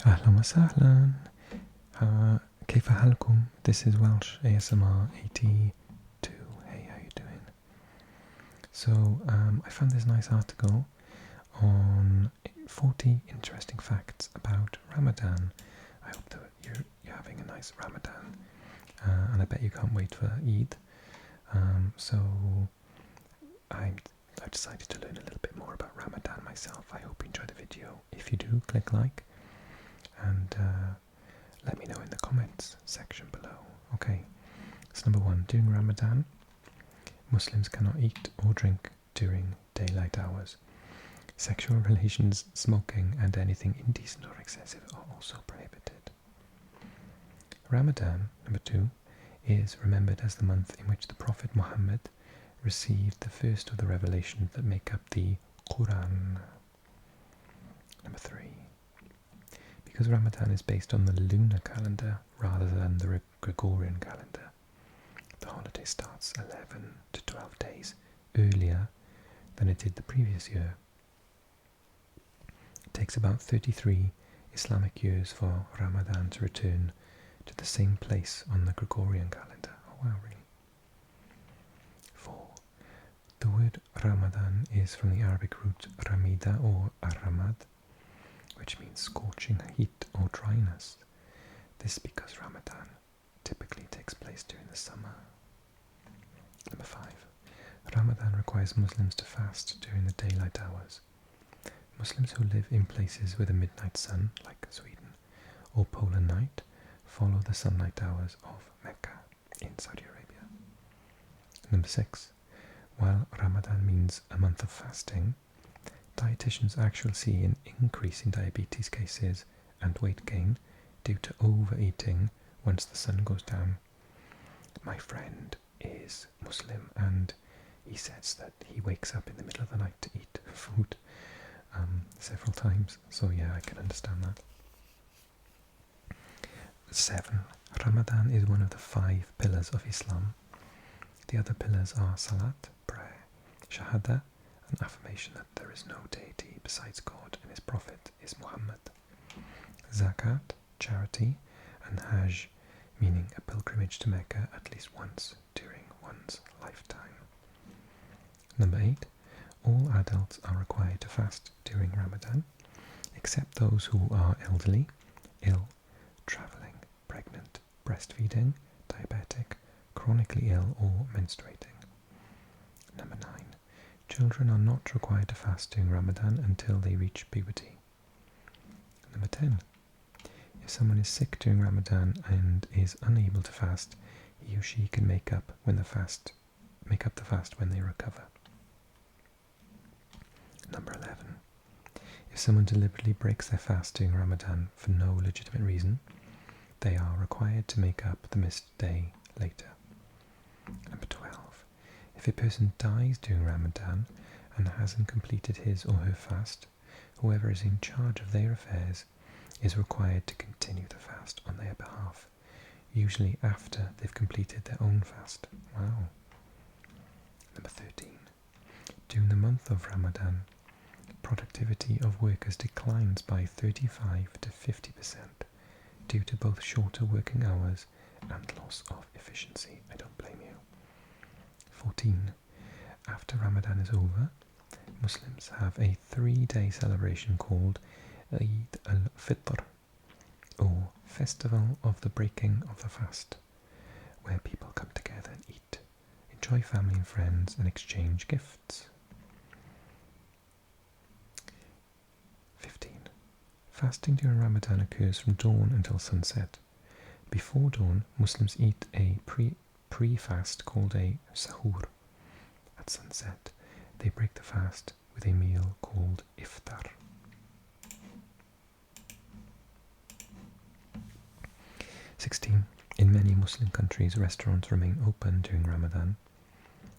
أهلا وسهلا. كيف حالكم? This is Welsh ASMR 82. Hey, how you doing? So, I found this nice article on 40 interesting facts about Ramadan. I hope that you're having a nice Ramadan, and I bet you can't wait for Eid. So, I've decided to learn a little bit more about Ramadan myself. I hope you enjoy the video. If you do, click like, and let me know in the comments section below. Okay, so number one, during Ramadan, Muslims cannot eat or drink during daylight hours. Sexual relations, smoking, and anything indecent or excessive are also prohibited. Ramadan, number two, is remembered as the month in which the Prophet Muhammad received the first of the revelations that make up the Quran. Number three, because Ramadan is based on the lunar calendar rather than the Gregorian calendar, the holiday starts 11 to 12 days earlier than it did the previous year. It takes about 33 Islamic years for Ramadan to return to the same place on the Gregorian calendar. Oh wow, really? 4. The word Ramadan is from the Arabic root Ramida or Aramad, which means scorching heat or dryness. This because Ramadan typically takes place during the summer. Number 5. Ramadan requires Muslims to fast during the daylight hours. Muslims who live in places with a midnight sun, like Sweden, or polar night, follow the sunlight hours of Mecca in Saudi Arabia. Number 6. While Ramadan means a month of fasting, dietitians actually see an increase in diabetes cases and weight gain due to overeating once the sun goes down. My friend is Muslim and he says that he wakes up in the middle of the night to eat food several times, so yeah, I can understand that. 7. Ramadan is one of the 5 pillars of Islam. The other pillars are Salat, prayer, Shahada, an affirmation that there is no deity besides God and his prophet is Muhammad, Zakat, charity, and Hajj, meaning a pilgrimage to Mecca at least once during one's lifetime. Number 8. All adults are required to fast during Ramadan, except those who are elderly, ill, travelling, pregnant, breastfeeding, diabetic, chronically ill, or menstruating. Number 9. Children are not required to fast during Ramadan until they reach puberty. Number 10. If someone is sick during Ramadan and is unable to fast, he or she can make up the fast when they recover. Number 11. If someone deliberately breaks their fast during Ramadan for no legitimate reason, they are required to make up the missed day later. Number 12. If a person dies during Ramadan and hasn't completed his or her fast, whoever is in charge of their affairs is required to continue the fast on their behalf, usually after they've completed their own fast. Wow. Number 13. During the month of Ramadan, productivity of workers declines by 35 to 50% due to both shorter working hours and loss of efficiency. I don't blame you. 14. After Ramadan is over, Muslims have a 3-day celebration called Eid al-Fitr, or Festival of the Breaking of the Fast, where people come together and eat, enjoy family and friends, and exchange gifts. 15. Fasting during Ramadan occurs from dawn until sunset. Before dawn, Muslims eat a pre-fast called a sahur. At sunset, they break the fast with a meal called iftar. 16. In many Muslim countries, restaurants remain open during Ramadan,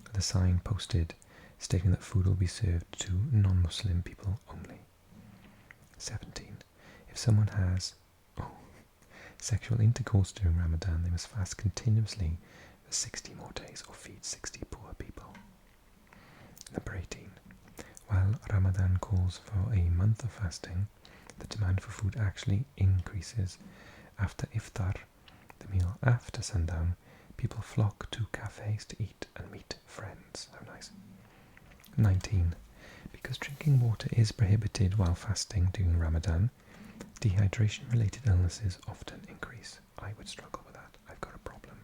with a sign posted stating that food will be served to non-Muslim people only. 17. If someone has sexual intercourse during Ramadan, they must fast continuously for 60 more days or feed 60 poor people. Number 18. While Ramadan calls for a month of fasting, the demand for food actually increases. After iftar, the meal after sundown, people flock to cafes to eat and meet friends. How nice. 19. Because drinking water is prohibited while fasting during Ramadan, dehydration-related illnesses often increase. I would struggle with that. I've got a problem.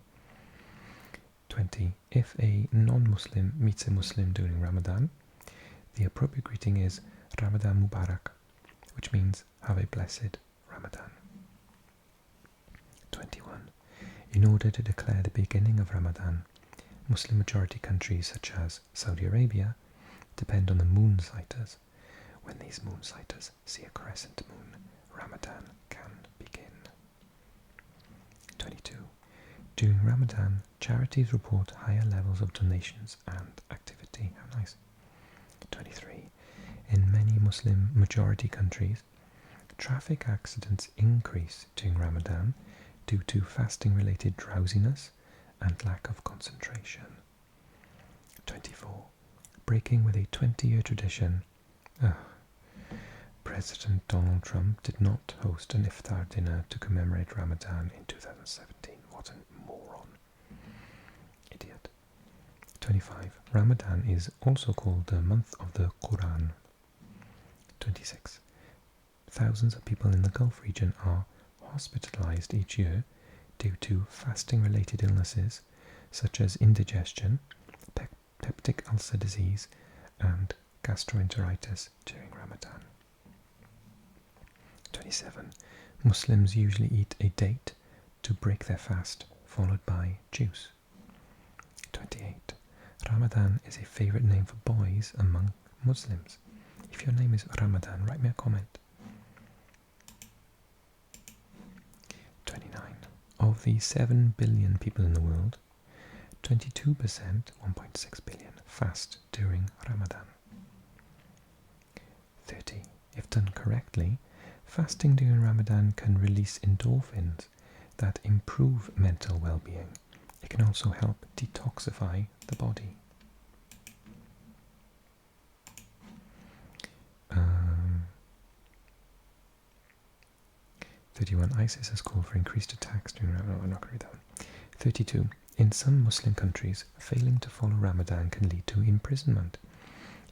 20. If a non-Muslim meets a Muslim during Ramadan, the appropriate greeting is Ramadan Mubarak, which means have a blessed Ramadan. 21. In order to declare the beginning of Ramadan, Muslim majority countries such as Saudi Arabia depend on the moon sighters. When these moon sighters see a crescent moon, Ramadan can begin. 22. During Ramadan, charities report higher levels of donations and activity. How nice. 23. In many Muslim majority countries, traffic accidents increase during Ramadan due to fasting-related drowsiness and lack of concentration. 24. Breaking with a 20-year tradition, President Donald Trump did not host an iftar dinner to commemorate Ramadan in 2017. What a moron. Idiot. 25. Ramadan is also called the month of the Quran. 26. Thousands of people in the Gulf region are hospitalized each year due to fasting-related illnesses such as indigestion, peptic ulcer disease, and gastroenteritis during Ramadan. 27. Muslims usually eat a date to break their fast, followed by juice. 28. Ramadan is a favorite name for boys among Muslims. If your name is Ramadan, write me a comment. 29. Of the 7 billion people in the world, 22%, 1.6 billion, fast during Ramadan. 30. If done correctly, fasting during Ramadan can release endorphins that improve mental well-being. It can also help detoxify the body. 31. ISIS has called for increased attacks during Ramadan. I'm not going to read that one. 32. In some Muslim countries, failing to follow Ramadan can lead to imprisonment.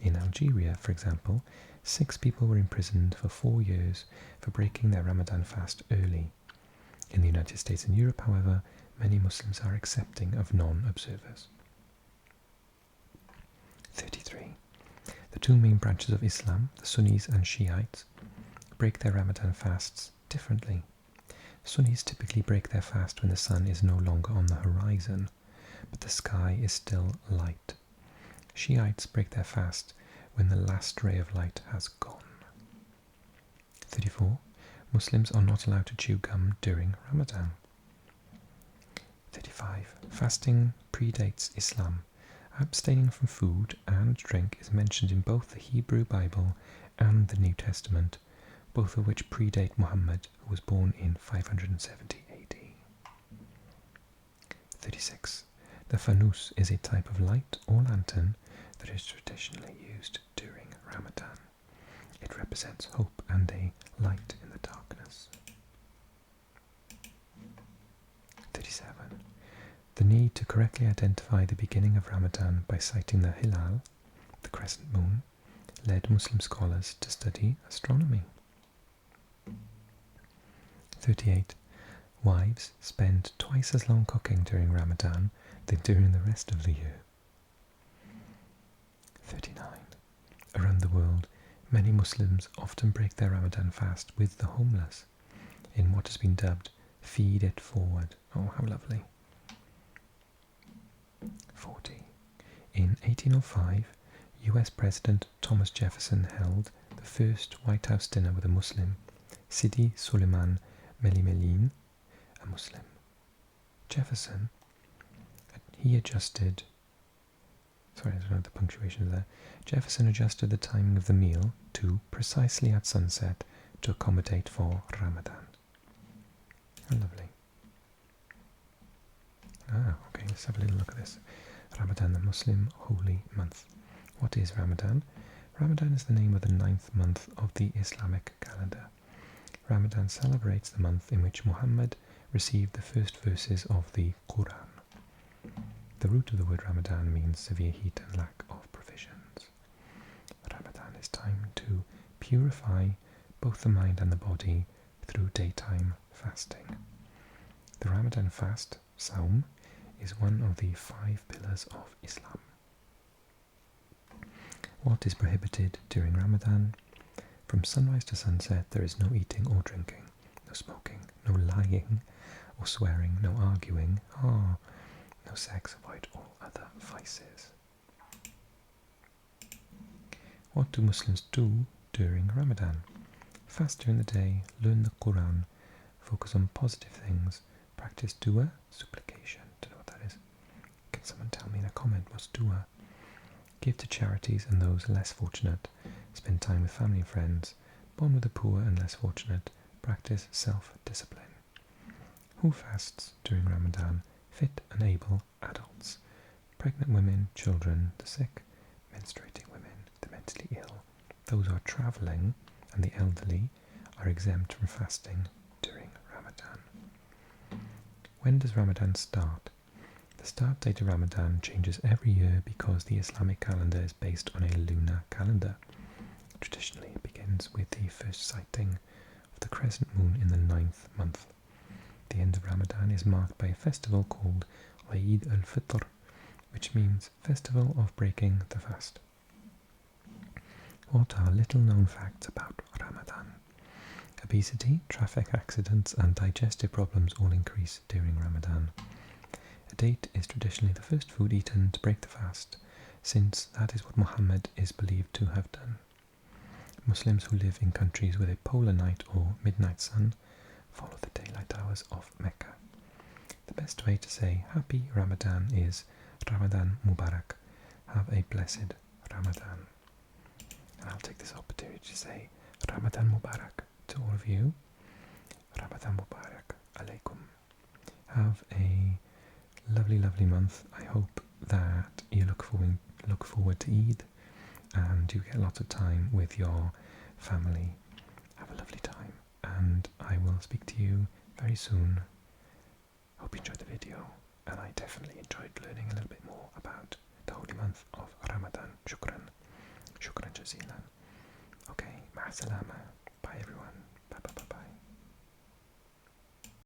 In Algeria, for example, 6 people were imprisoned for 4 years for breaking their Ramadan fast early. In the United States and Europe, however, many Muslims are accepting of non-observers. 33. The two main branches of Islam, the Sunnis and Shiites, break their Ramadan fasts differently. Sunnis typically break their fast when the sun is no longer on the horizon, but the sky is still light. Shiites break their fast when the last ray of light has gone. 34. Muslims are not allowed to chew gum during Ramadan. 35. Fasting predates Islam. Abstaining from food and drink is mentioned in both the Hebrew Bible and the New Testament, both of which predate Muhammad, who was born in 570 AD. 36. The fanus is a type of light or lantern that is traditionally used during Ramadan. It represents hope and a light in the darkness. 37. The need to correctly identify the beginning of Ramadan by sighting the hilal, the crescent moon, led Muslim scholars to study astronomy. 38. Wives spend twice as long cooking during Ramadan than during the rest of the year. 39. Around the world, many Muslims often break their Ramadan fast with the homeless in what has been dubbed Feed It Forward. Oh, how lovely. 40. In 1805, US President Thomas Jefferson held the first White House dinner with a Muslim, Sidi Suleiman Melimelin, a Muslim. Jefferson, I don't know the punctuation there. Jefferson adjusted the timing of the meal to precisely at sunset to accommodate for Ramadan. How lovely. Okay, let's have a little look at this. Ramadan, the Muslim holy month. What is Ramadan? Ramadan is the name of the 9th month of the Islamic calendar. Ramadan celebrates the month in which Muhammad received the first verses of the Quran. The root of the word Ramadan means severe heat and lack of provisions. Ramadan is time to purify both the mind and the body through daytime fasting. The Ramadan fast, Saum, is one of the 5 pillars of Islam. What is prohibited during Ramadan? From sunrise to sunset there is no eating or drinking, no smoking, no lying or swearing, no arguing, no sex, avoid all other vices. What do Muslims do during Ramadan? Fast during the day, learn the Quran, focus on positive things, practice dua, supplication. Don't know what that is. Can someone tell me in a comment what's dua? Give to charities and those less fortunate, spend time with family and friends, bond with the poor and less fortunate, practice self-discipline. Who fasts during Ramadan? Fit and able adults, pregnant women, children, the sick, menstruating women, the mentally ill, those who are travelling, and the elderly are exempt from fasting during Ramadan. When does Ramadan start? The start date of Ramadan changes every year because the Islamic calendar is based on a lunar calendar. Traditionally, it begins with the first sighting of the crescent moon in the 9th month. The end of Ramadan is marked by a festival called Eid al-Fitr, which means Festival of Breaking the Fast. What are little known facts about Ramadan? Obesity, traffic accidents and digestive problems all increase during Ramadan. A date is traditionally the first food eaten to break the fast, since that is what Muhammad is believed to have done. Muslims who live in countries with a polar night or midnight sun follow the daylight hours of Mecca. The best way to say Happy Ramadan is Ramadan Mubarak. Have a blessed Ramadan. And I'll take this opportunity to say Ramadan Mubarak to all of you. Ramadan Mubarak alaikum. Have a lovely, lovely month. I hope that you look forward to Eid and you get lots of time with your family. Have a lovely time, and I will speak to you very soon. Hope you enjoyed the video, and I definitely enjoyed learning a little bit more about the holy month of Ramadan. Shukran jazilan. Okay, ma'asalama. Bye everyone.